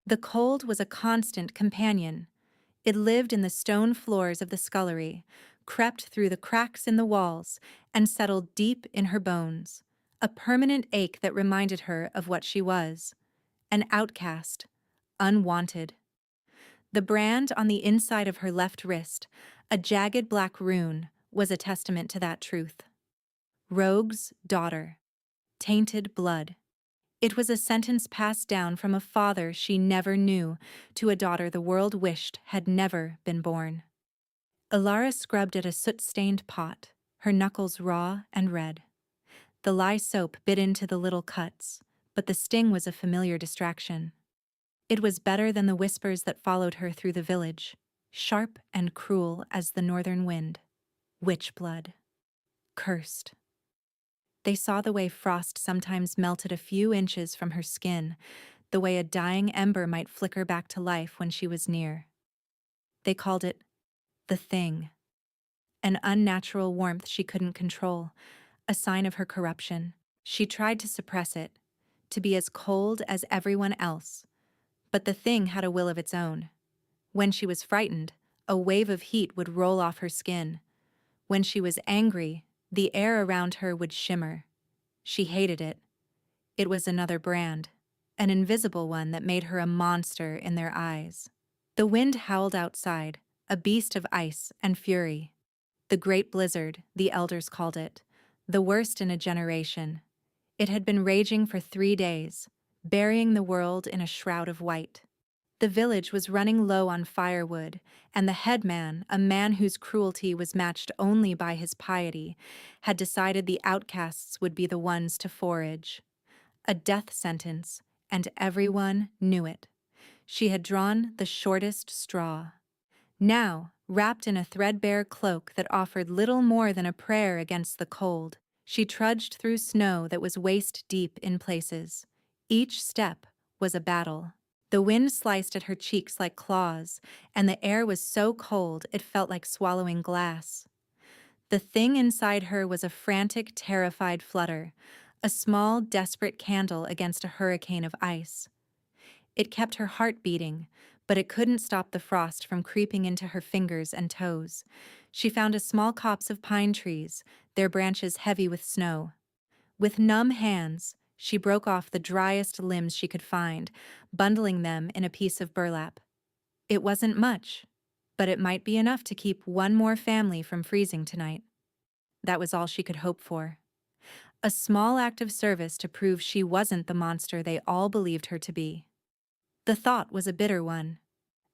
The cold was a constant companion. It lived in the stone floors of the scullery, crept through the cracks in the walls, and settled deep in her bones, a permanent ache that reminded her of what she was: an outcast, unwanted. The brand on the inside of her left wrist, a jagged black rune, was a testament to that truth. Rogue's daughter. Tainted blood. It was a sentence passed down from a father she never knew to a daughter the world wished had never been born. Ilara scrubbed at a soot-stained pot, her knuckles raw and red. The lye soap bit into the little cuts, but the sting was a familiar distraction. It was better than the whispers that followed her through the village, sharp and cruel as the northern wind. Witch blood. Cursed. They saw the way frost sometimes melted a few inches from her skin, the way a dying ember might flicker back to life when she was near. They called it the thing, an unnatural warmth she couldn't control, a sign of her corruption. She tried to suppress it, to be as cold as everyone else, but the thing had a will of its own. When she was frightened, a wave of heat would roll off her skin. When she was angry, the air around her would shimmer. She hated it. It was another brand, an invisible one that made her a monster in their eyes. The wind howled outside, a beast of ice and fury. The Great Blizzard, the elders called it, the worst in a generation. It had been raging for 3 days, burying the world in a shroud of white. The village was running low on firewood, and the headman, a man whose cruelty was matched only by his piety, had decided the outcasts would be the ones to forage. A death sentence, and everyone knew it. She had drawn the shortest straw. Now, wrapped in a threadbare cloak that offered little more than a prayer against the cold, she trudged through snow that was waist-deep in places. Each step was a battle. The wind sliced at her cheeks like claws, and the air was so cold it felt like swallowing glass. The thing inside her was a frantic, terrified flutter, a small, desperate candle against a hurricane of ice. It kept her heart beating, but it couldn't stop the frost from creeping into her fingers and toes. She found a small copse of pine trees, their branches heavy with snow. With numb hands, she broke off the driest limbs she could find, bundling them in a piece of burlap. It wasn't much, but it might be enough to keep one more family from freezing tonight. That was all she could hope for. A small act of service to prove she wasn't the monster they all believed her to be. The thought was a bitter one.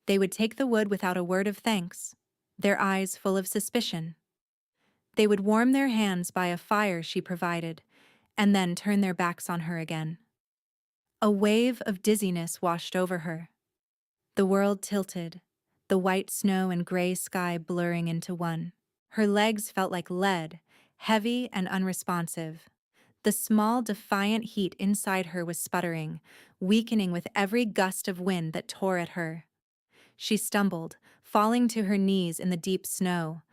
They would take the wood without a word of thanks, their eyes full of suspicion. They would warm their hands by a fire she provided, and then turn their backs on her again. A wave of dizziness washed over her. The world tilted, the white snow and gray sky blurring into one. Her legs felt like lead, heavy and unresponsive. The small, defiant heat inside her was sputtering, weakening with every gust of wind that tore at her. She stumbled, falling to her knees in the deep snow,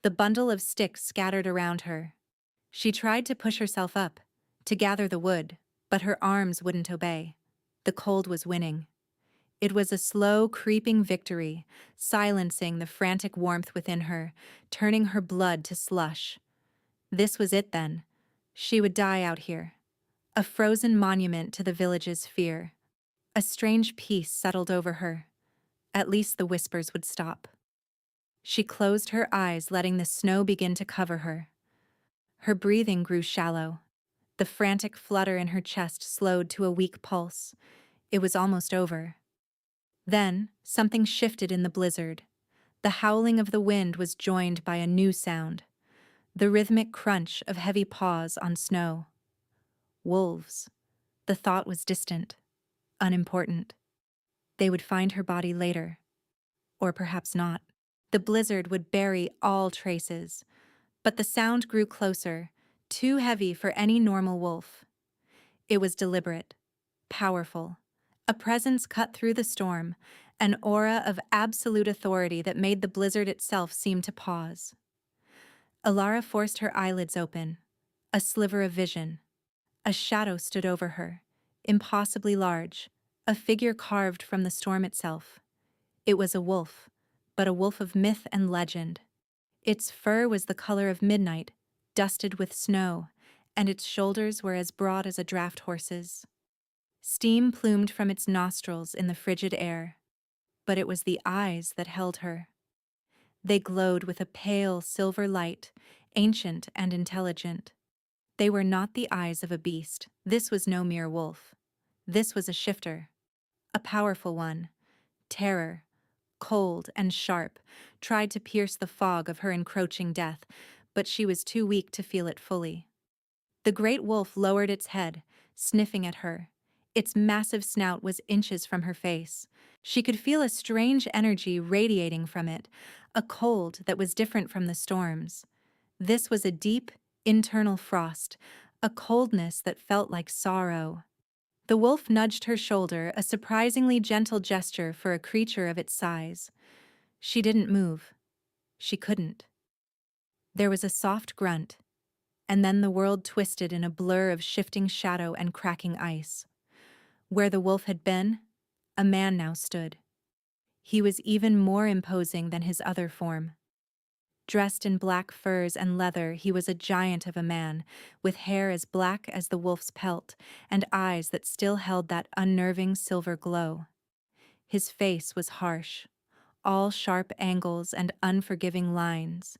the bundle of sticks scattered around her. She tried to push herself up, to gather the wood, but her arms wouldn't obey. The cold was winning. It was a slow, creeping victory, silencing the frantic warmth within her, turning her blood to slush. This was it then. She would die out here. A frozen monument to the village's fear. A strange peace settled over her. At least the whispers would stop. She closed her eyes, letting the snow begin to cover her. Her breathing grew shallow. The frantic flutter in her chest slowed to a weak pulse. It was almost over. Then, something shifted in the blizzard. The howling of the wind was joined by a new sound, the rhythmic crunch of heavy paws on snow. Wolves. The thought was distant, unimportant. They would find her body later. Or perhaps not. The blizzard would bury all traces. But the sound grew closer, too heavy for any normal wolf. It was deliberate, powerful. A presence cut through the storm, an aura of absolute authority that made the blizzard itself seem to pause. Ilara forced her eyelids open, a sliver of vision. A shadow stood over her, impossibly large, a figure carved from the storm itself. It was a wolf, but a wolf of myth and legend. Its fur was the color of midnight, dusted with snow, and its shoulders were as broad as a draft horse's. Steam plumed from its nostrils in the frigid air, but it was the eyes that held her. They glowed with a pale silver light, ancient and intelligent. They were not the eyes of a beast. This was no mere wolf. This was a shifter, a powerful one. Terror, cold and sharp, tried to pierce the fog of her encroaching death, but she was too weak to feel it fully. The great wolf lowered its head, sniffing at her. Its massive snout was inches from her face. She could feel a strange energy radiating from it, a cold that was different from the storms. This was a deep, internal frost, a coldness that felt like sorrow. The wolf nudged her shoulder, a surprisingly gentle gesture for a creature of its size. She didn't move. She couldn't. There was a soft grunt, and then the world twisted in a blur of shifting shadow and cracking ice. Where the wolf had been, a man now stood. He was even more imposing than his other form. Dressed in black furs and leather, he was a giant of a man, with hair as black as the wolf's pelt and eyes that still held that unnerving silver glow. His face was harsh, all sharp angles and unforgiving lines,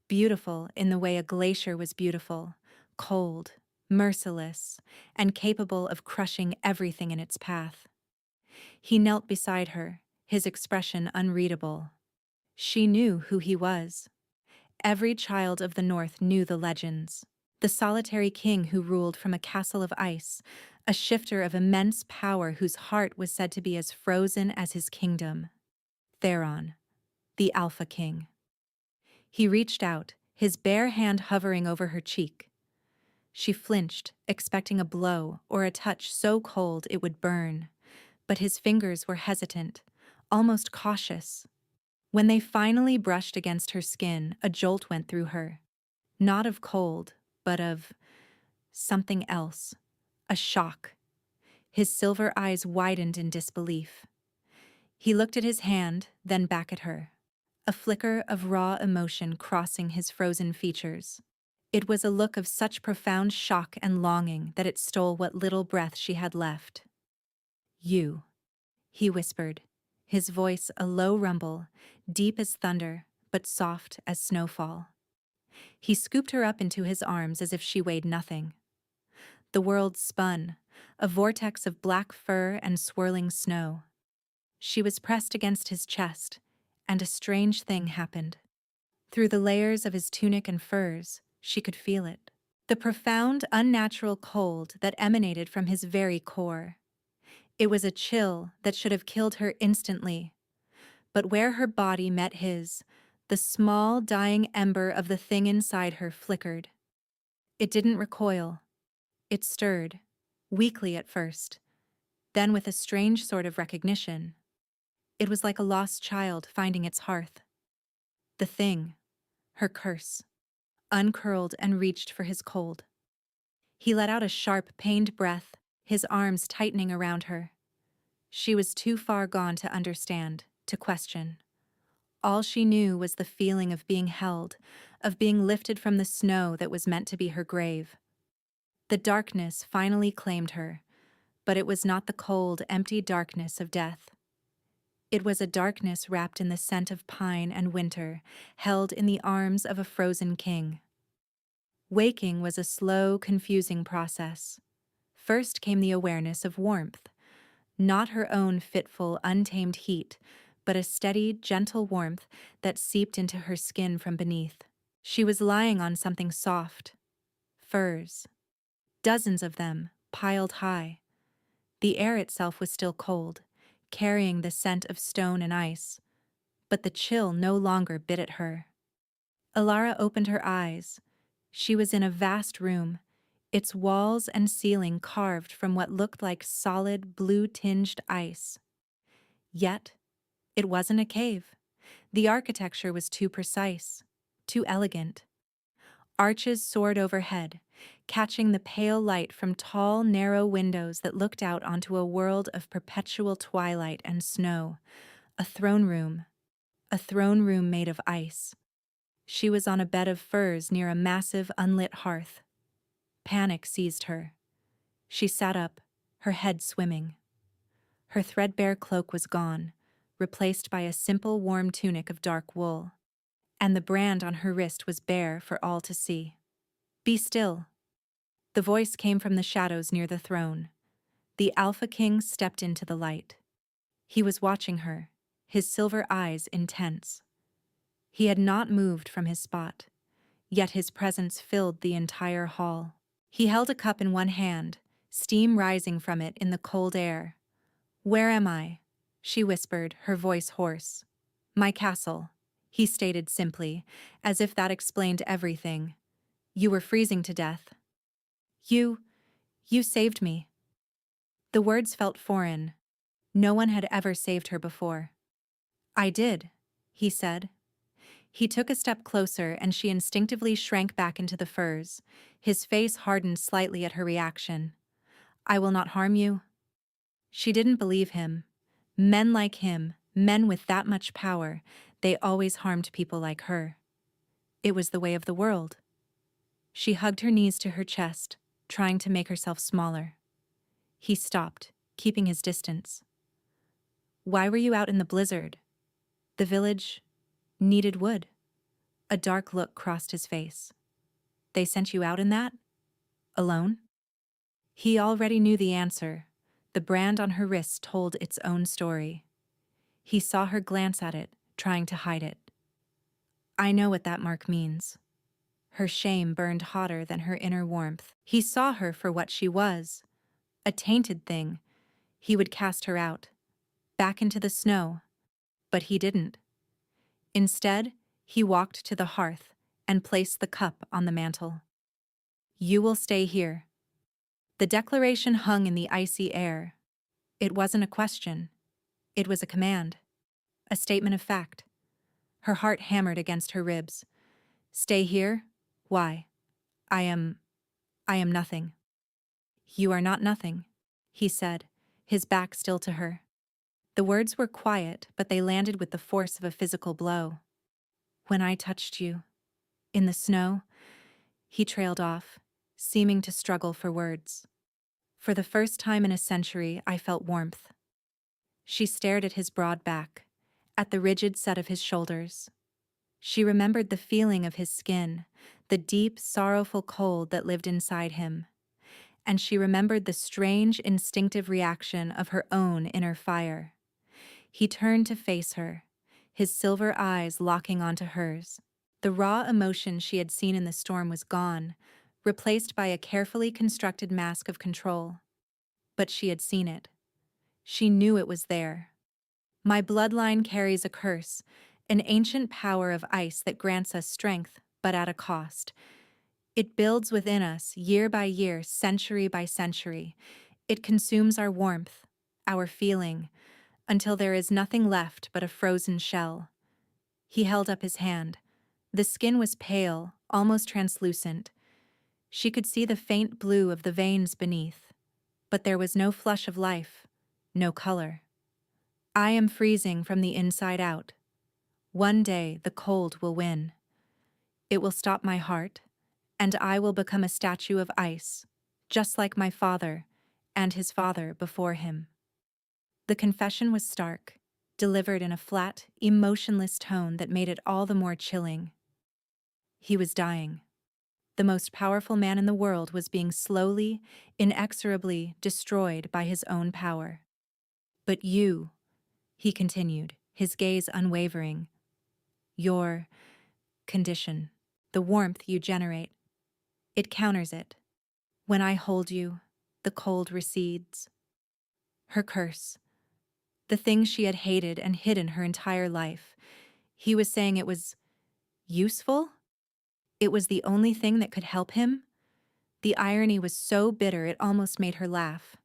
beautiful in the way a glacier was beautiful, cold, merciless, and capable of crushing everything in its path. He knelt beside her, his expression unreadable. She knew who he was. Every child of the North knew the legends. The solitary king who ruled from a castle of ice, a shifter of immense power whose heart was said to be as frozen as his kingdom. Theron, the Alpha King. He reached out, his bare hand hovering over her cheek. She flinched, expecting a blow or a touch so cold it would burn. But his fingers were hesitant, almost cautious. When they finally brushed against her skin, a jolt went through her. Not of cold, but of something else. A shock. His silver eyes widened in disbelief. He looked at his hand, then back at her. A flicker of raw emotion crossing his frozen features. It was a look of such profound shock and longing that it stole what little breath she had left. "You," he whispered, his voice a low rumble, deep as thunder, but soft as snowfall. He scooped her up into his arms as if she weighed nothing. The world spun, a vortex of black fur and swirling snow. She was pressed against his chest, and a strange thing happened. Through the layers of his tunic and furs, she could feel it. The profound, unnatural cold that emanated from his very core. It was a chill that should have killed her instantly. But where her body met his, the small, dying ember of the thing inside her flickered. It didn't recoil. It stirred, weakly at first, then with a strange sort of recognition. It was like a lost child finding its hearth. The thing, her curse, uncurled and reached for his cold. He let out a sharp, pained breath, his arms tightening around her. She was too far gone to understand, to question. All she knew was the feeling of being held, of being lifted from the snow that was meant to be her grave. The darkness finally claimed her, but it was not the cold, empty darkness of death. It was a darkness wrapped in the scent of pine and winter, held in the arms of a frozen king. Waking was a slow, confusing process. First came the awareness of warmth, not her own fitful, untamed heat, but a steady, gentle warmth that seeped into her skin from beneath. She was lying on something soft. Furs. Dozens of them, piled high. The air itself was still cold, carrying the scent of stone and ice, but the chill no longer bit at her. Alara opened her eyes. She was in a vast room, its walls and ceiling carved from what looked like solid, blue-tinged ice. Yet, it wasn't a cave. The architecture was too precise, too elegant. Arches soared overhead, catching the pale light from tall, narrow windows that looked out onto a world of perpetual twilight and snow. A throne room. A throne room made of ice. She was on a bed of furs near a massive, unlit hearth. Panic seized her. She sat up, her head swimming. Her threadbare cloak was gone, replaced by a simple, warm tunic of dark wool. And the brand on her wrist was bare for all to see. "Be still." The voice came from the shadows near the throne. The Alpha King stepped into the light. He was watching her, his silver eyes intense. He had not moved from his spot, yet his presence filled the entire hall. He held a cup in one hand, steam rising from it in the cold air. "Where am I?" she whispered, her voice hoarse. "My castle," he stated simply, as if that explained everything. "You were freezing to death." You saved me." The words felt foreign. No one had ever saved her before. "I did," he said. He took a step closer and she instinctively shrank back into the furs. His face hardened slightly at her reaction. "I will not harm you." She didn't believe him. Men like him, men with that much power, they always harmed people like her. It was the way of the world. She hugged her knees to her chest, trying to make herself smaller. He stopped, keeping his distance. "Why were you out in the blizzard?" "The village needed wood." A dark look crossed his face. "They sent you out in that? Alone?" He already knew the answer. The brand on her wrist told its own story. He saw her glance at it, trying to hide it. "I know what that mark means." Her shame burned hotter than her inner warmth. He saw her for what she was, a tainted thing. He would cast her out, back into the snow. But he didn't. Instead, he walked to the hearth and placed the cup on the mantel. "You will stay here." The declaration hung in the icy air. It wasn't a question. It was a command. A statement of fact. Her heart hammered against her ribs. "Stay here? Why? I am nothing." "You are not nothing," he said, his back still to her. The words were quiet, but they landed with the force of a physical blow. "When I touched you, in the snow," he trailed off, seeming to struggle for words. "For the first time in a century, I felt warmth." She stared at his broad back, at the rigid set of his shoulders. She remembered the feeling of his skin, the deep, sorrowful cold that lived inside him. And she remembered the strange, instinctive reaction of her own inner fire. He turned to face her, his silver eyes locking onto hers. The raw emotion she had seen in the storm was gone, replaced by a carefully constructed mask of control. But she had seen it. She knew it was there. "My bloodline carries a curse, an ancient power of ice that grants us strength, but at a cost. It builds within us, year by year, century by century. It consumes our warmth, our feeling, until there is nothing left but a frozen shell." He held up his hand. The skin was pale, almost translucent. She could see the faint blue of the veins beneath, but there was no flush of life, no color. "I am freezing from the inside out. One day the cold will win. It will stop my heart, and I will become a statue of ice, just like my father and his father before him." The confession was stark, delivered in a flat, emotionless tone that made it all the more chilling. He was dying. The most powerful man in the world was being slowly, inexorably destroyed by his own power. "But you," he continued, his gaze unwavering, "your condition, the warmth you generate, it counters it. When I hold you, the cold recedes." Her curse, the thing she had hated and hidden her entire life. He was saying it was useful? It was the only thing that could help him? The irony was so bitter it almost made her laugh.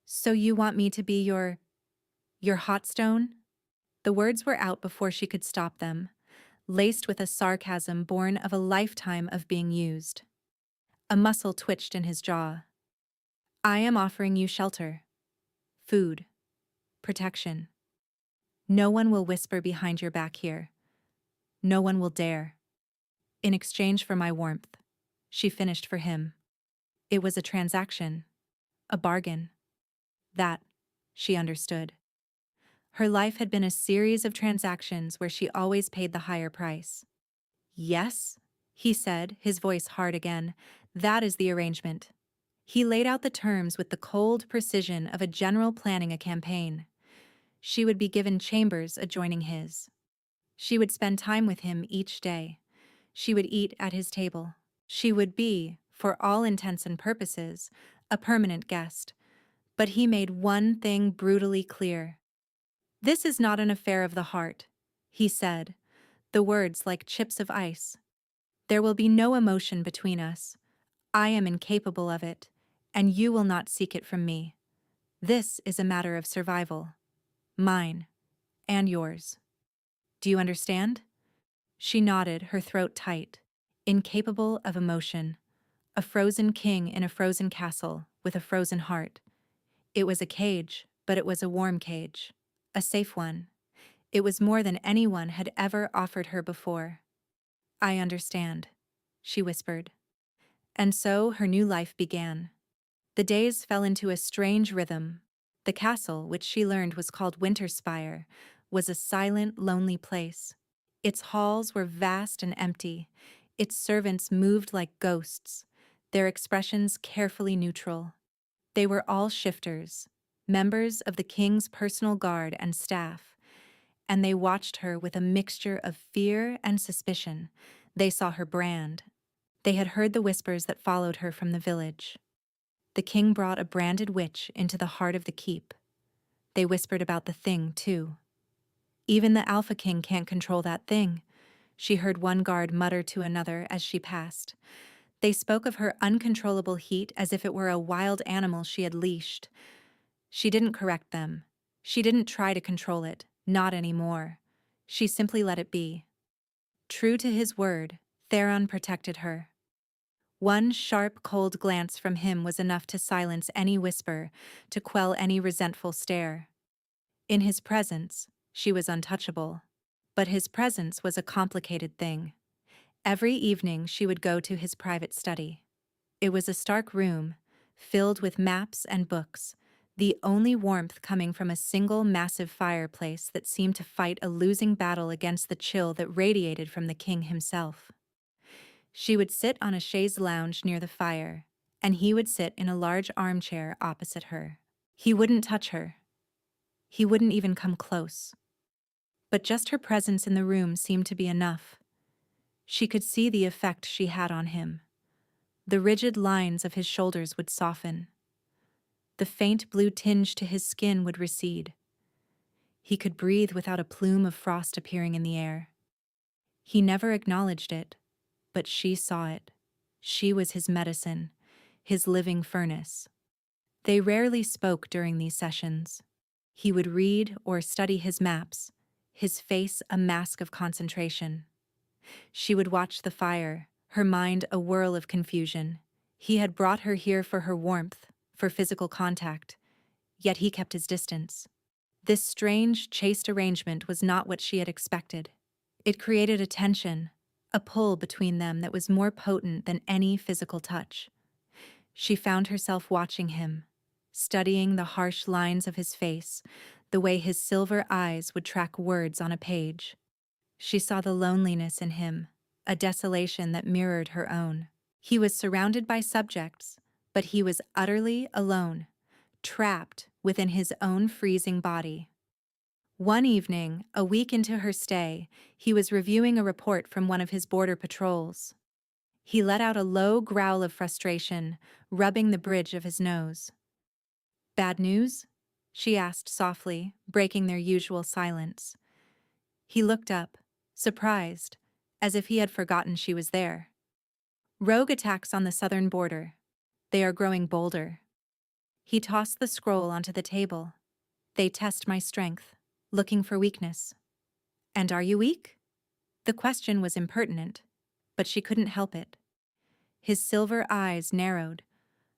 "So you want me to be your hot stone?" The words were out before she could stop them, laced with a sarcasm born of a lifetime of being used. A muscle twitched in his jaw. I am offering you shelter, food, protection. No one will whisper behind your back here. No one will dare. In exchange for my warmth, she finished for him. It was a transaction, a bargain. That, she understood. Her life had been a series of transactions where she always paid the higher price. Yes, he said, his voice hard again. That is the arrangement. He laid out the terms with the cold precision of a general planning a campaign. She would be given chambers adjoining his. She would spend time with him each day. She would eat at his table. She would be, for all intents and purposes, a permanent guest. But he made one thing brutally clear. This is not an affair of the heart, he said, the words like chips of ice. There will be no emotion between us. I am incapable of it, and you will not seek it from me. This is a matter of survival. Mine, and yours. Do you understand? She nodded, her throat tight, incapable of emotion. A frozen king in a frozen castle with a frozen heart. It was a cage, but it was a warm cage. A safe one. It was more than anyone had ever offered her before. I understand, she whispered. And so her new life began. The days fell into a strange rhythm. The castle, which she learned was called Winterspire, was a silent, lonely place. Its halls were vast and empty. Its servants moved like ghosts, their expressions carefully neutral. They were all shifters, members of the king's personal guard and staff, and they watched her with a mixture of fear and suspicion. They saw her brand. They had heard the whispers that followed her from the village. The king brought a branded witch into the heart of the keep. They whispered about the thing, too. Even the Alpha King can't control that thing, she heard one guard mutter to another as she passed. They spoke of her uncontrollable heat as if it were a wild animal she had leashed. She didn't correct them. She didn't try to control it, not anymore. She simply let it be. True to his word, Theron protected her. One sharp, cold glance from him was enough to silence any whisper, to quell any resentful stare. In his presence, she was untouchable. But his presence was a complicated thing. Every evening she would go to his private study. It was a stark room, filled with maps and books, the only warmth coming from a single massive fireplace that seemed to fight a losing battle against the chill that radiated from the king himself. She would sit on a chaise lounge near the fire, and he would sit in a large armchair opposite her. He wouldn't touch her. He wouldn't even come close. But just her presence in the room seemed to be enough. She could see the effect she had on him. The rigid lines of his shoulders would soften. The faint blue tinge to his skin would recede. He could breathe without a plume of frost appearing in the air. He never acknowledged it, but she saw it. She was his medicine, his living furnace. They rarely spoke during these sessions. He would read or study his maps, his face a mask of concentration. She would watch the fire, her mind a whirl of confusion. He had brought her here for her warmth, for physical contact, yet he kept his distance. This strange, chaste arrangement was not what she had expected. It created a tension, a pull between them that was more potent than any physical touch. She found herself watching him, studying the harsh lines of his face, the way his silver eyes would track words on a page. She saw the loneliness in him, a desolation that mirrored her own. He was surrounded by subjects, but he was utterly alone, trapped within his own freezing body. One evening, a week into her stay, he was reviewing a report from one of his border patrols. He let out a low growl of frustration, rubbing the bridge of his nose. "Bad news?" she asked softly, breaking their usual silence. He looked up, surprised, as if he had forgotten she was there. "Rogue attacks on the southern border. They are growing bolder." He tossed the scroll onto the table. "They test my strength, looking for weakness." "And are you weak?" The question was impertinent, but she couldn't help it. His silver eyes narrowed.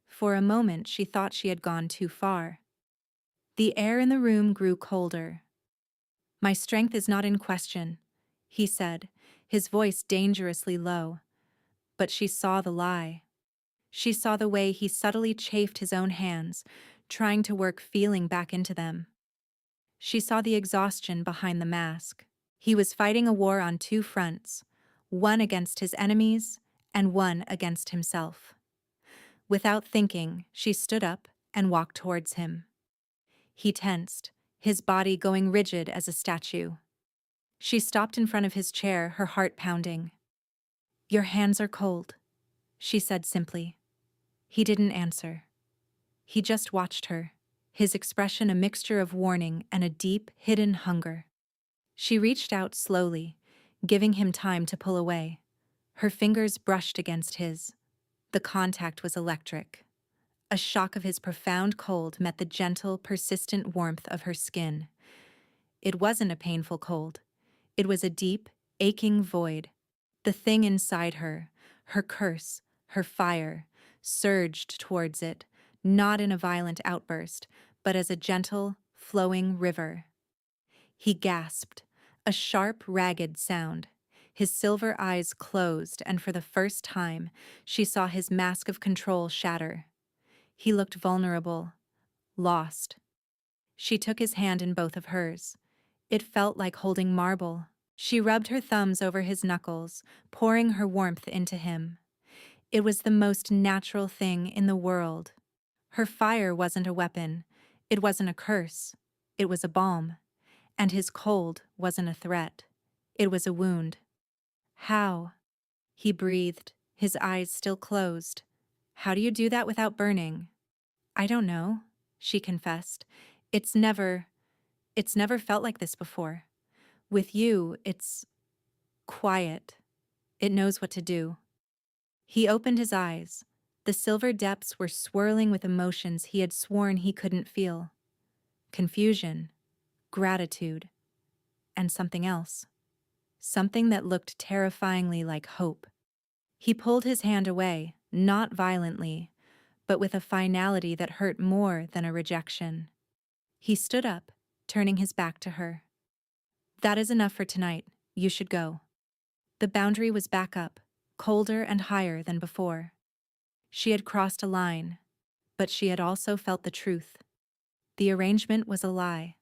For a moment she thought she had gone too far. The air in the room grew colder. "My strength is not in question," he said, his voice dangerously low. But she saw the lie. She saw the way he subtly chafed his own hands, trying to work feeling back into them. She saw the exhaustion behind the mask. He was fighting a war on two fronts, one against his enemies and one against himself. Without thinking, she stood up and walked towards him. He tensed, his body going rigid as a statue. She stopped in front of his chair, her heart pounding. "Your hands are cold," she said simply. He didn't answer. He just watched her, his expression a mixture of warning and a deep, hidden hunger. She reached out slowly, giving him time to pull away. Her fingers brushed against his. The contact was electric. A shock of his profound cold met the gentle, persistent warmth of her skin. It wasn't a painful cold. It was a deep, aching void. The thing inside her, her curse, her fire, surged towards it, not in a violent outburst, but as a gentle, flowing river. He gasped, a sharp, ragged sound. His silver eyes closed, and for the first time, she saw his mask of control shatter. He looked vulnerable, lost. She took his hand in both of hers. It felt like holding marble. She rubbed her thumbs over his knuckles, pouring her warmth into him. It was the most natural thing in the world. Her fire wasn't a weapon. It wasn't a curse. It was a balm. And his cold wasn't a threat. It was a wound. "How?" he breathed, his eyes still closed. "How do you do that without burning?" "I don't know," she confessed. It's never felt like this before. With you, it's quiet. It knows what to do." He opened his eyes. The silver depths were swirling with emotions he had sworn he couldn't feel. Confusion, gratitude, and something else. Something that looked terrifyingly like hope. He pulled his hand away, not violently, but with a finality that hurt more than a rejection. He stood up, turning his back to her. "That is enough for tonight. You should go." The boundary was back up, colder and higher than before. She had crossed a line, but she had also felt the truth. The arrangement was a lie.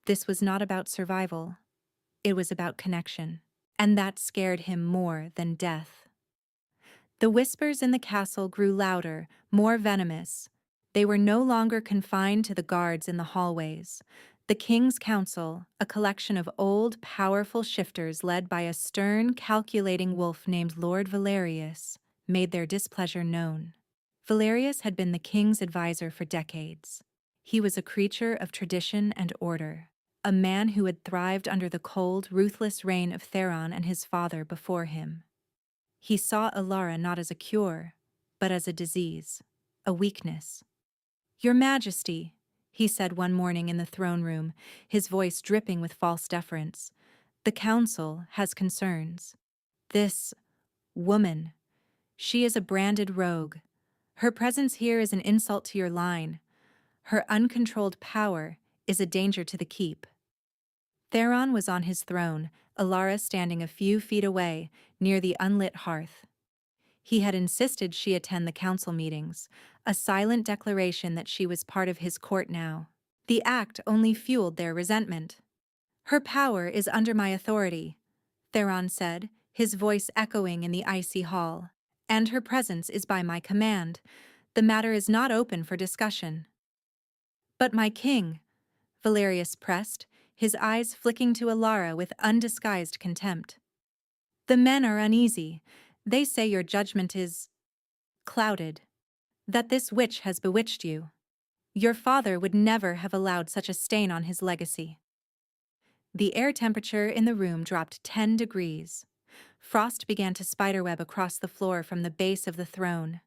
This was not about survival. It was about connection. And that scared him more than death. The whispers in the castle grew louder, more venomous. They were no longer confined to the guards in the hallways. The King's Council, a collection of old, powerful shifters led by a stern, calculating wolf named Lord Valerius, made their displeasure known. Valerius had been the king's advisor for decades. He was a creature of tradition and order, a man who had thrived under the cold, ruthless reign of Theron and his father before him. He saw Alara not as a cure, but as a disease, a weakness. "Your Majesty," he said one morning in the throne room, his voice dripping with false deference, "the council has concerns. This woman, she is a branded rogue. Her presence here is an insult to your line. Her uncontrolled power is a danger to the keep." Theron was on his throne, Alara standing a few feet away, near the unlit hearth. He had insisted she attend the council meetings, a silent declaration that she was part of his court now. The act only fueled their resentment. "Her power is under my authority," Theron said, his voice echoing in the icy hall. "And her presence is by my command. The matter is not open for discussion." "But my king," Valerius pressed, his eyes flicking to Alara with undisguised contempt. "The men are uneasy. They say your judgment is clouded, that this witch has bewitched you. Your father would never have allowed such a stain on his legacy." The air temperature in the room dropped 10 degrees. Frost began to spiderweb across the floor from the base of the throne.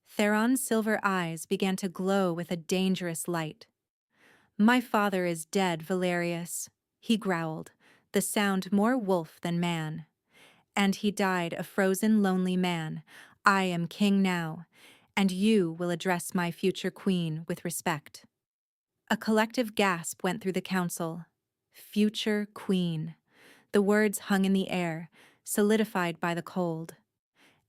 Theron's silver eyes began to glow with a dangerous light. "My father is dead, Valerius," he growled, the sound more wolf than man. "And he died a frozen, lonely man. I am king now, and you will address my future queen with respect." A collective gasp went through the council. Future queen. The words hung in the air, solidified by the cold.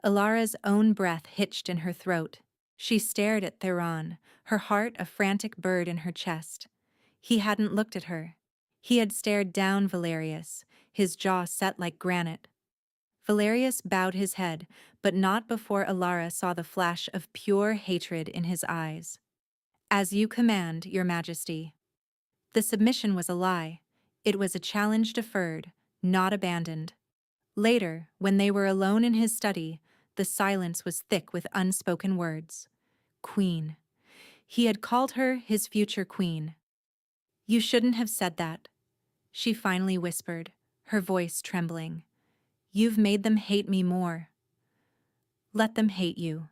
Ilara's own breath hitched in her throat. She stared at Theron, her heart a frantic bird in her chest. He hadn't looked at her. He had stared down Valerius, his jaw set like granite. Valerius bowed his head, but not before Ilara saw the flash of pure hatred in his eyes. "As you command, Your Majesty." The submission was a lie. It was a challenge deferred, not abandoned. Later, when they were alone in his study, the silence was thick with unspoken words. Queen. He had called her his future queen. "You shouldn't have said that," she finally whispered, her voice trembling. "You've made them hate me more." "Let them hate you,"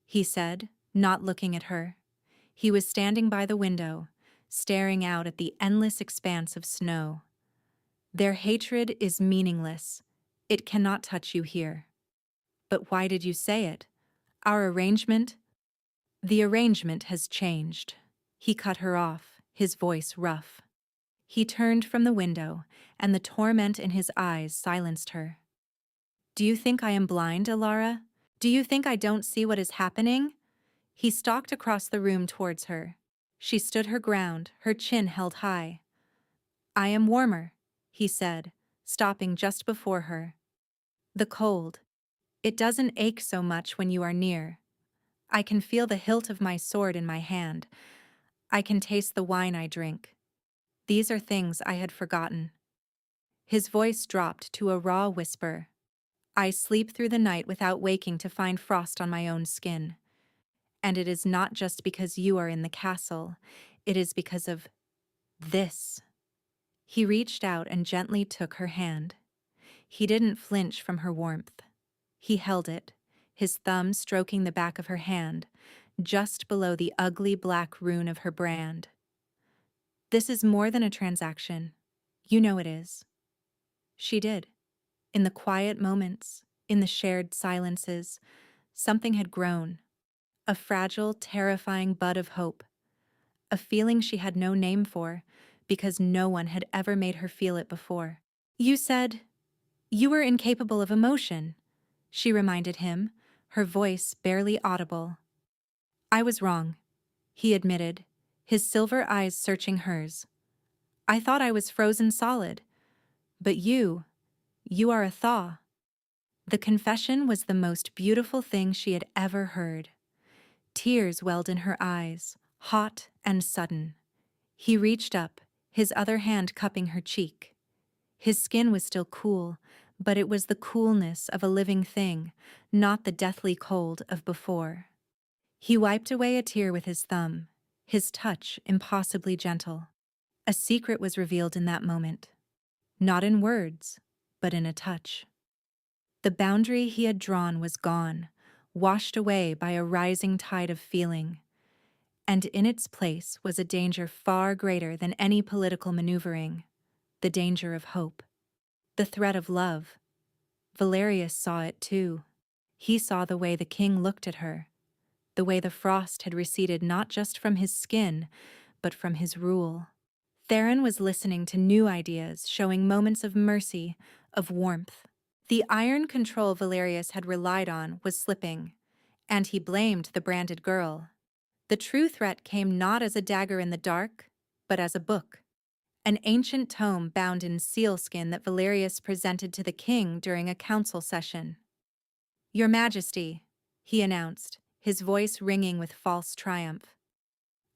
he said, not looking at her. He was standing by the window, staring out at the endless expanse of snow. "Their hatred is meaningless. It cannot touch you here." "But why did you say it? Our arrangement?" "The arrangement has changed." He cut her off, his voice rough. He turned from the window, and the torment in his eyes silenced her. "Do you think I am blind, Ilara? Do you think I don't see what is happening?" He stalked across the room towards her. She stood her ground, her chin held high. "I am warmer," he said, stopping just before her. "The cold. It doesn't ache so much when you are near. I can feel the hilt of my sword in my hand. I can taste the wine I drink. These are things I had forgotten." His voice dropped to a raw whisper. "I sleep through the night without waking to find frost on my own skin. And it is not just because you are in the castle. It is because of this." He reached out and gently took her hand. He didn't flinch from her warmth. He held it, his thumb stroking the back of her hand, just below the ugly black rune of her brand. "This is more than a transaction. You know it is." She did. In the quiet moments, in the shared silences, something had grown. A fragile, terrifying bud of hope. A feeling she had no name for, because no one had ever made her feel it before. "You said you were incapable of emotion," she reminded him, her voice barely audible. "I was wrong," he admitted, his silver eyes searching hers. "I thought I was frozen solid. But you are a thaw." The confession was the most beautiful thing she had ever heard. Tears welled in her eyes, hot and sudden. He reached up, his other hand cupping her cheek. His skin was still cool, but it was the coolness of a living thing, not the deathly cold of before. He wiped away a tear with his thumb, his touch impossibly gentle. A secret was revealed in that moment. Not in words, but in a touch. The boundary he had drawn was gone, washed away by a rising tide of feeling. And in its place was a danger far greater than any political maneuvering, the danger of hope. The threat of love. Valerius saw it too. He saw the way the king looked at her, the way the frost had receded not just from his skin, but from his rule. Theron was listening to new ideas, showing moments of mercy, of warmth. The iron control Valerius had relied on was slipping, and he blamed the branded girl. The true threat came not as a dagger in the dark, but as a book. An ancient tome bound in sealskin that Valerius presented to the king during a council session. "Your Majesty," he announced, his voice ringing with false triumph.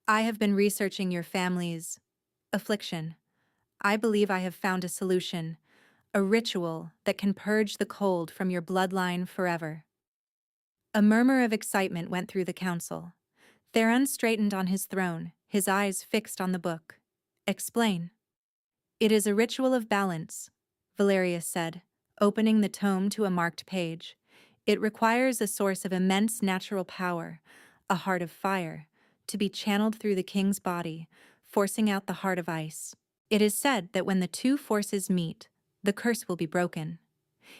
"I have been researching your family's affliction. I believe I have found a solution, a ritual that can purge the cold from your bloodline forever." A murmur of excitement went through the council. Theron straightened on his throne, his eyes fixed on the book. "Explain." "It is a ritual of balance," Valerius said, opening the tome to a marked page. "It requires a source of immense natural power, a heart of fire, to be channeled through the king's body, forcing out the heart of ice. It is said that when the two forces meet, the curse will be broken."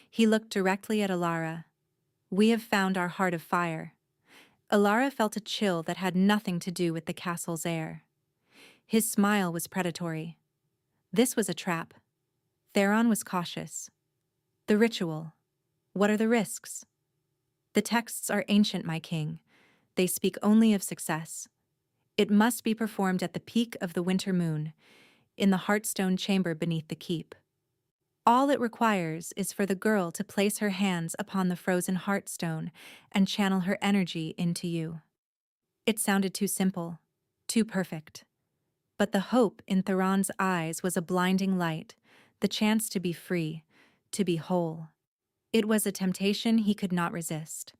He looked directly at Ilara. We have found our heart of fire. Alara felt a chill that had nothing to do with the castle's air. His smile was predatory. This was a trap. Theron was cautious. The ritual. What are the risks? The texts are ancient, my king. They speak only of success. It must be performed at the peak of the winter moon, in the Heartstone chamber beneath the keep. All it requires is for the girl to place her hands upon the frozen Heartstone and channel her energy into you. It sounded too simple, too perfect. But the hope in Theron's eyes was a blinding light, the chance to be free, to be whole. It was a temptation he could not resist.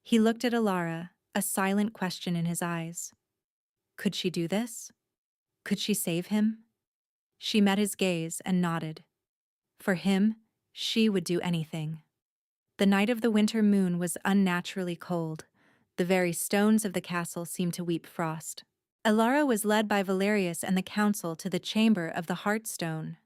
He looked at Alara, a silent question in his eyes. Could she do this? Could she save him? She met his gaze and nodded. For him, she would do anything. The night of the winter moon was unnaturally cold. The very stones of the castle seemed to weep frost. Alara was led by Valerius and the council to the chamber of the Heartstone.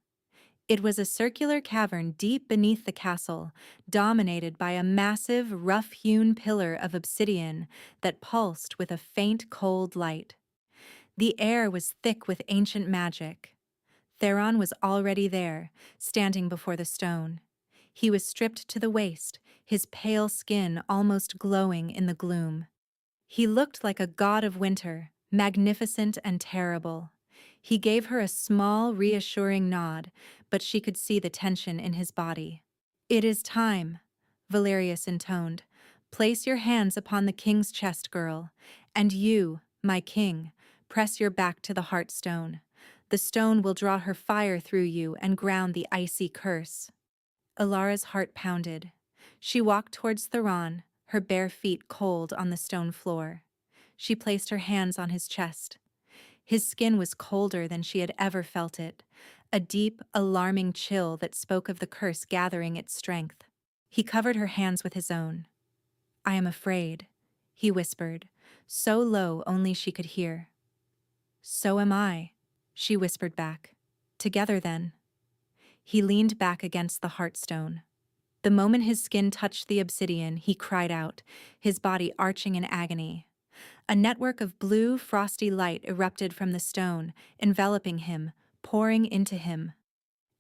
It was a circular cavern deep beneath the castle, dominated by a massive, rough-hewn pillar of obsidian that pulsed with a faint, cold light. The air was thick with ancient magic. Theron was already there, standing before the stone. He was stripped to the waist, his pale skin almost glowing in the gloom. He looked like a god of winter, magnificent and terrible. He gave her a small, reassuring nod, but she could see the tension in his body. "It is time," Valerius intoned. "Place your hands upon the king's chest, girl, and you, my king, press your back to the Heartstone. The stone will draw her fire through you and ground the icy curse." Alara's heart pounded. She walked towards Theron, her bare feet cold on the stone floor. She placed her hands on his chest. His skin was colder than she had ever felt it, a deep, alarming chill that spoke of the curse gathering its strength. He covered her hands with his own. "I am afraid," he whispered, so low only she could hear. "So am I," she whispered back. "Together then." He leaned back against the Heartstone. The moment his skin touched the obsidian, he cried out, his body arching in agony. A network of blue, frosty light erupted from the stone, enveloping him, pouring into him.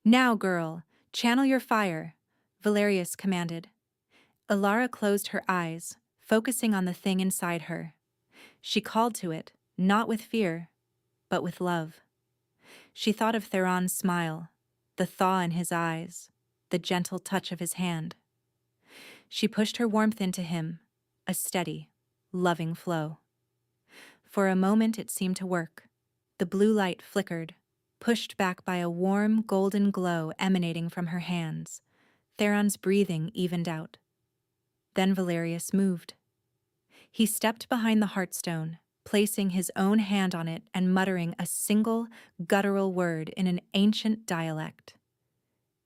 "Now, girl, channel your fire," Valerius commanded. Alara closed her eyes, focusing on the thing inside her. She called to it, not with fear, but with love. She thought of Theron's smile, the thaw in his eyes, the gentle touch of his hand. She pushed her warmth into him, a steady, loving flow. For a moment it seemed to work. The blue light flickered, pushed back by a warm, golden glow emanating from her hands. Theron's breathing evened out. Then Valerius moved. He stepped behind the Heartstone, placing his own hand on it and muttering a single, guttural word in an ancient dialect.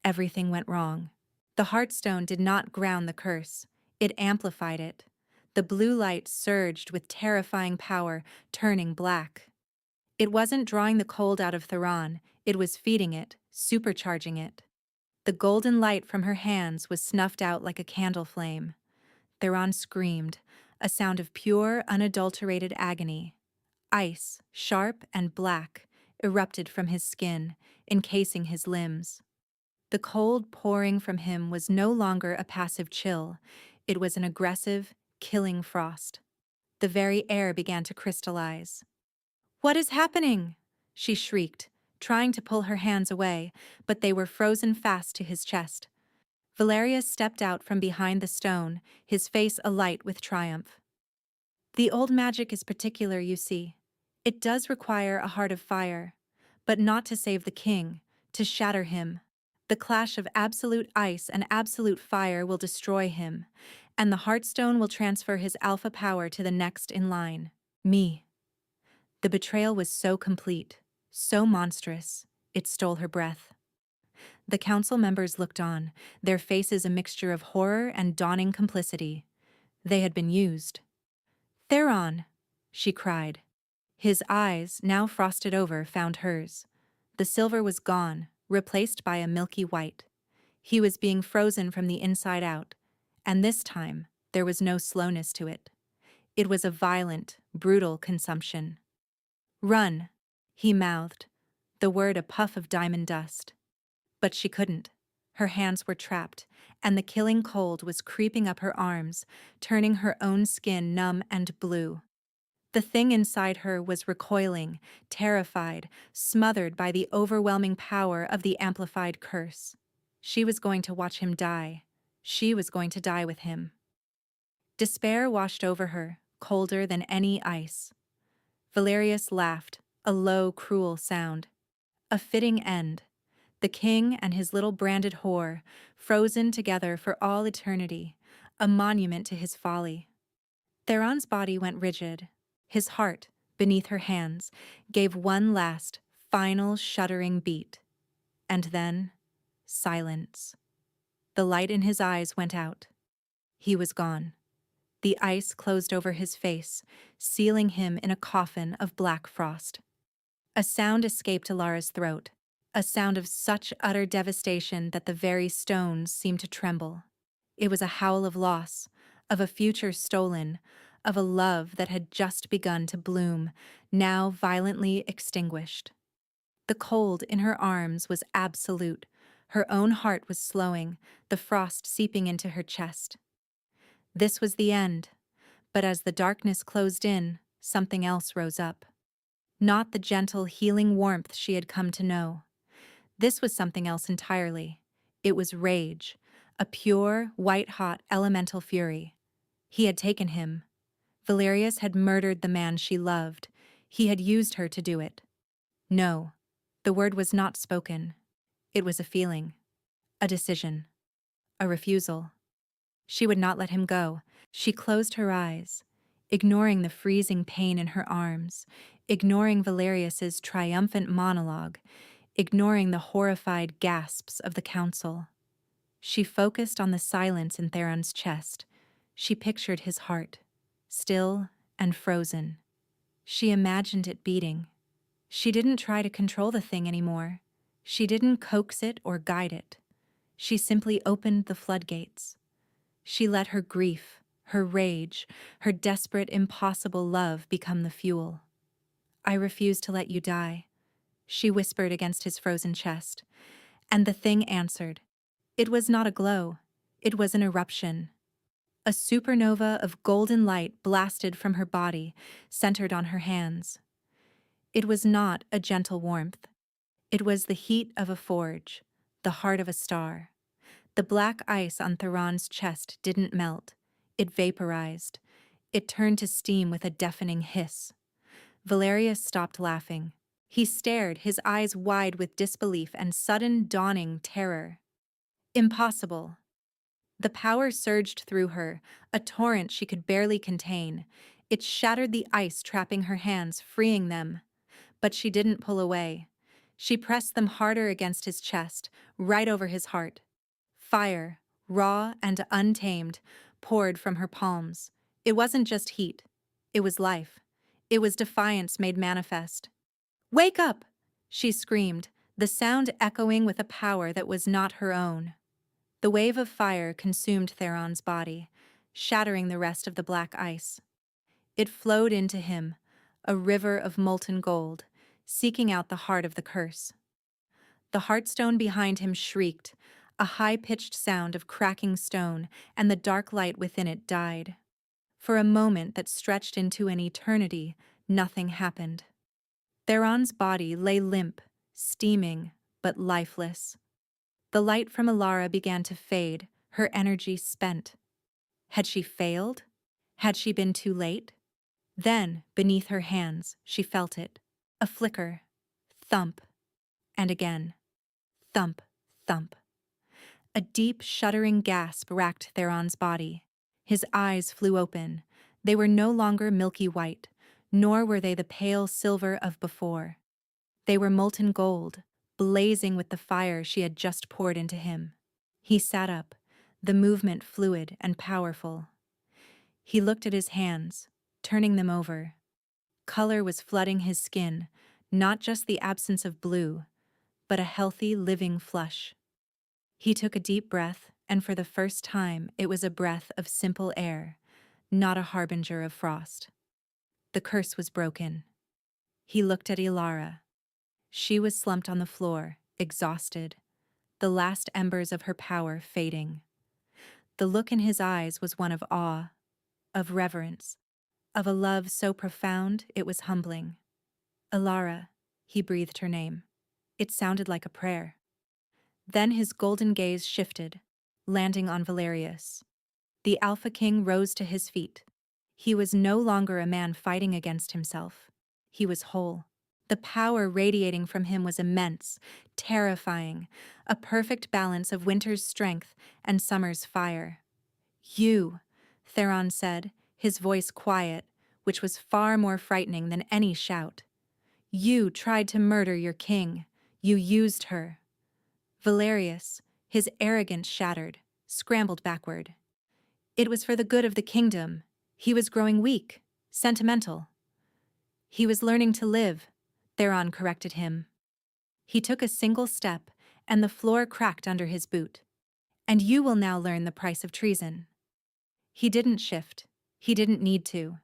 Everything went wrong. The Heartstone did not ground the curse. It amplified it. The blue light surged with terrifying power, turning black. It wasn't drawing the cold out of Theron, it was feeding it, supercharging it. The golden light from her hands was snuffed out like a candle flame. Theron screamed, a sound of pure, unadulterated agony. Ice, sharp and black, erupted from his skin, encasing his limbs. The cold pouring from him was no longer a passive chill. It was an aggressive, killing frost. The very air began to crystallize. "What is happening?" she shrieked, trying to pull her hands away, but they were frozen fast to his chest. Valerius stepped out from behind the stone, his face alight with triumph. "The old magic is particular, you see. It does require a heart of fire, but not to save the king, to shatter him. The clash of absolute ice and absolute fire will destroy him, and the Heartstone will transfer his alpha power to the next in line, me." The betrayal was so complete, so monstrous, it stole her breath. The council members looked on, their faces a mixture of horror and dawning complicity. They had been used. "Theron!" she cried. His eyes, now frosted over, found hers. The silver was gone, replaced by a milky white. He was being frozen from the inside out, and this time, There was no slowness to it. It was a violent, brutal consumption. "Run," he mouthed, the word a puff of diamond dust. But she couldn't. Her hands were trapped, and the killing cold was creeping up her arms, turning her own skin numb and blue. The thing inside her was recoiling, terrified, smothered by the overwhelming power of the amplified curse. She was going to watch him die. She was going to die with him. Despair washed over her, colder than any ice. Valerius laughed, a low, cruel sound. A fitting end. The king and his little branded whore, frozen together for all eternity, a monument to his folly. Theron's body went rigid. His heart, beneath her hands, gave one last, final, shuddering beat. And then, silence. The light in his eyes went out. He was gone. The ice closed over his face, sealing him in a coffin of black frost. A sound escaped Alara's throat, a sound of such utter devastation that the very stones seemed to tremble. It was a howl of loss, of a future stolen, of a love that had just begun to bloom, now violently extinguished. The cold in her arms was absolute. Her own heart was slowing, the frost seeping into her chest. This was the end, but as the darkness closed in, something else rose up. Not the gentle, healing warmth she had come to know. This was something else entirely. It was rage, a pure, white-hot, elemental fury. He had taken him. Valerius had murdered the man she loved. He had used her to do it. No, the word was not spoken. It was a feeling, a decision, a refusal. She would not let him go. She closed her eyes, ignoring the freezing pain in her arms, ignoring Valerius's triumphant monologue, ignoring the horrified gasps of the council. She focused on the silence in Theron's chest. She pictured his heart, still and frozen. She imagined it beating. She didn't try to control the thing anymore. She didn't coax it or guide it. She simply opened the floodgates. She let her grief, her rage, her desperate, impossible love become the fuel. "I refuse to let you die," she whispered against his frozen chest. And the thing answered. It was not a glow. It was an eruption. A supernova of golden light blasted from her body, centered on her hands. It was not a gentle warmth. It was the heat of a forge, the heart of a star. The black ice on Theron's chest didn't melt. It vaporized. It turned to steam with a deafening hiss. Valerius stopped laughing. He stared, his eyes wide with disbelief and sudden dawning terror. Impossible. The power surged through her, a torrent she could barely contain. It shattered the ice trapping her hands, freeing them. But she didn't pull away. She pressed them harder against his chest, right over his heart. Fire, raw and untamed, poured from her palms. It wasn't just heat. It was life. It was defiance made manifest. "Wake up!" she screamed, the sound echoing with a power that was not her own. The wave of fire consumed Theron's body, shattering the rest of the black ice. It flowed into him, a river of molten gold, seeking out the heart of the curse. The heartstone behind him shrieked, a high-pitched sound of cracking stone, and the dark light within it died. For a moment that stretched into an eternity, nothing happened. Theron's body lay limp, steaming, but lifeless. The light from Alara began to fade, her energy spent. Had she failed? Had she been too late? Then, beneath her hands, she felt it. A flicker. Thump. And again. Thump, thump. A deep, shuddering gasp racked Theron's body. His eyes flew open. They were no longer milky white, nor were they the pale silver of before. They were molten gold, blazing with the fire she had just poured into him. He sat up, the movement fluid and powerful. He looked at his hands, turning them over. Color was flooding his skin, not just the absence of blue, but a healthy, living flush. He took a deep breath and for the first time it was a breath of simple air, not a harbinger of frost. The curse was broken. He looked at Ilara. She was slumped on the floor, exhausted, the last embers of her power fading. The look in his eyes was one of awe, of reverence, of a love so profound it was humbling. Ilara, he breathed her name. It sounded like a prayer. Then his golden gaze shifted, landing on Valerius. The Alpha King rose to his feet. He was no longer a man fighting against himself. He was whole. The power radiating from him was immense, terrifying, a perfect balance of winter's strength and summer's fire. "You," Theron said, his voice quiet, which was far more frightening than any shout. "You tried to murder your king. You used her." Valerius, his arrogance shattered, scrambled backward. It was for the good of the kingdom. He was growing weak, sentimental. He was learning to live, Theron corrected him. He took a single step, and the floor cracked under his boot. "And you will now learn the price of treason." He didn't shift. He didn't need to.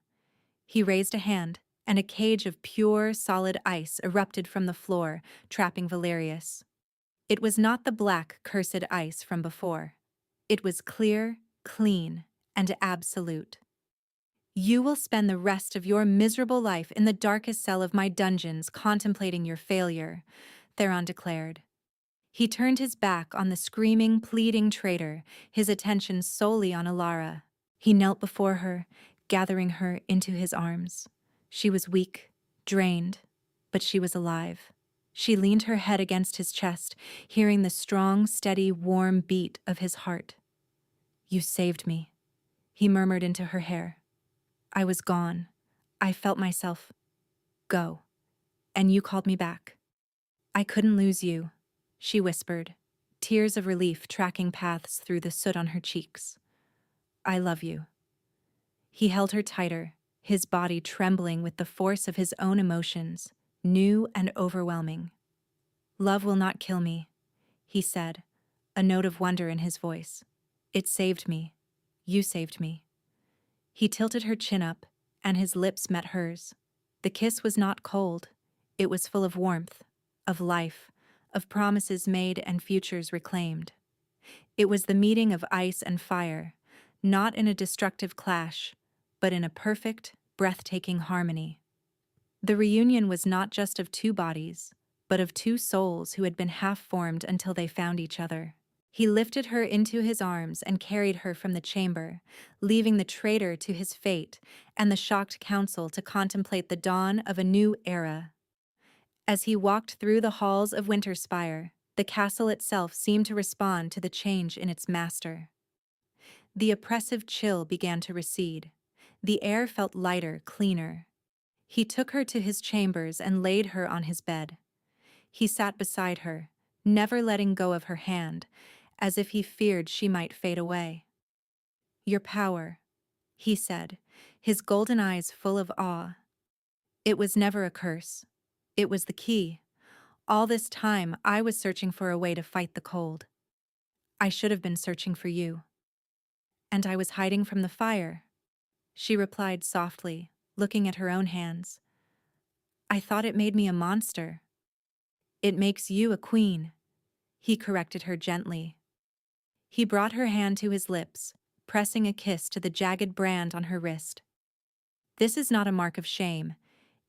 He raised a hand, and a cage of pure, solid ice erupted from the floor, trapping Valerius. It was not the black, cursed ice from before. It was clear, clean, and absolute. "You will spend the rest of your miserable life in the darkest cell of my dungeons contemplating your failure," Theron declared. He turned his back on the screaming, pleading traitor, his attention solely on Ilara. He knelt before her, gathering her into his arms. She was weak, drained, but she was alive. She leaned her head against his chest, hearing the strong, steady, warm beat of his heart. "You saved me," he murmured into her hair. "I was gone. I felt myself go, and you called me back." "I couldn't lose you," she whispered, tears of relief tracking paths through the soot on her cheeks. "I love you." He held her tighter, his body trembling with the force of his own emotions, new and overwhelming. "Love will not kill me," he said, a note of wonder in his voice. "It saved me. You saved me." He tilted her chin up, and his lips met hers. The kiss was not cold. It was full of warmth, of life, of promises made and futures reclaimed. It was the meeting of ice and fire, not in a destructive clash, but in a perfect, breathtaking harmony. The reunion was not just of two bodies, but of two souls who had been half-formed until they found each other. He lifted her into his arms and carried her from the chamber, leaving the traitor to his fate and the shocked council to contemplate the dawn of a new era. As he walked through the halls of Winterspire, the castle itself seemed to respond to the change in its master. The oppressive chill began to recede. The air felt lighter, cleaner. He took her to his chambers and laid her on his bed. He sat beside her, never letting go of her hand, as if he feared she might fade away. "Your power," he said, his golden eyes full of awe. "It was never a curse. It was the key. All this time I was searching for a way to fight the cold. I should have been searching for you." "And I was hiding from the fire," she replied softly, looking at her own hands. "I thought it made me a monster." "It makes you a queen," he corrected her gently. He brought her hand to his lips, pressing a kiss to the jagged brand on her wrist. "This is not a mark of shame.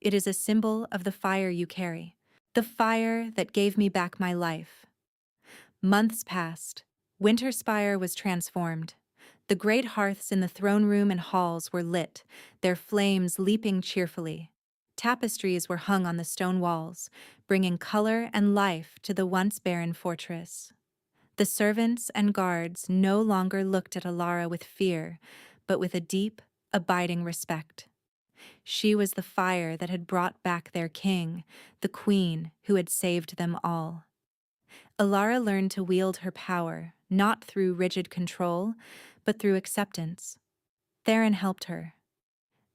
It is a symbol of the fire you carry, the fire that gave me back my life." Months passed. Winterspire was transformed. The great hearths in the throne room and halls were lit, their flames leaping cheerfully. Tapestries were hung on the stone walls, bringing color and life to the once barren fortress. The servants and guards no longer looked at Ilara with fear, but with a deep, abiding respect. She was the fire that had brought back their king, the queen who had saved them all. Ilara learned to wield her power, not through rigid control, but through acceptance. Theron helped her.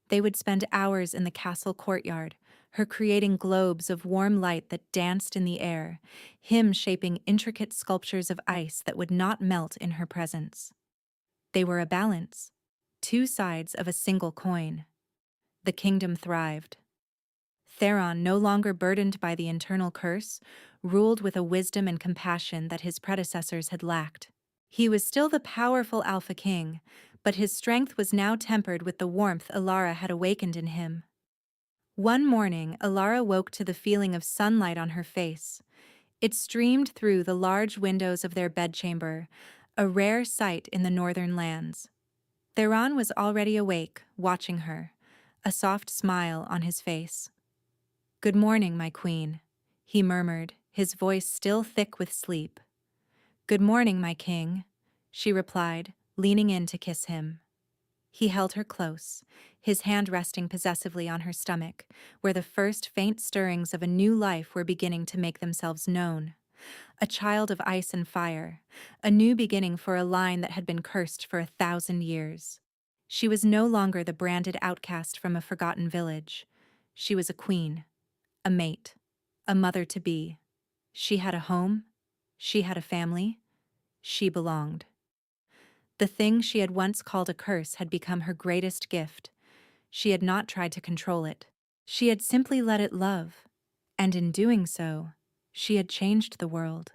They would spend hours in the castle courtyard, her creating globes of warm light that danced in the air, him shaping intricate sculptures of ice that would not melt in her presence. They were a balance, two sides of a single coin. The kingdom thrived. Theron, no longer burdened by the internal curse, ruled with a wisdom and compassion that his predecessors had lacked. He was still the powerful Alpha King, but his strength was now tempered with the warmth Alara had awakened in him. One morning, Alara woke to the feeling of sunlight on her face. It streamed through the large windows of their bedchamber, a rare sight in the northern lands. Theron was already awake, watching her, a soft smile on his face. "Good morning, my queen," he murmured, his voice still thick with sleep. "Good morning, my king," she replied, leaning in to kiss him. He held her close, his hand resting possessively on her stomach, where the first faint stirrings of a new life were beginning to make themselves known. A child of ice and fire, a new beginning for a line that had been cursed for 1,000 years. She was no longer the branded outcast from a forgotten village. She was a queen, a mate, a mother-to-be. She had a home, she had a family, she belonged. The thing she had once called a curse had become her greatest gift. She had not tried to control it. She had simply let it love, and in doing so, she had changed the world.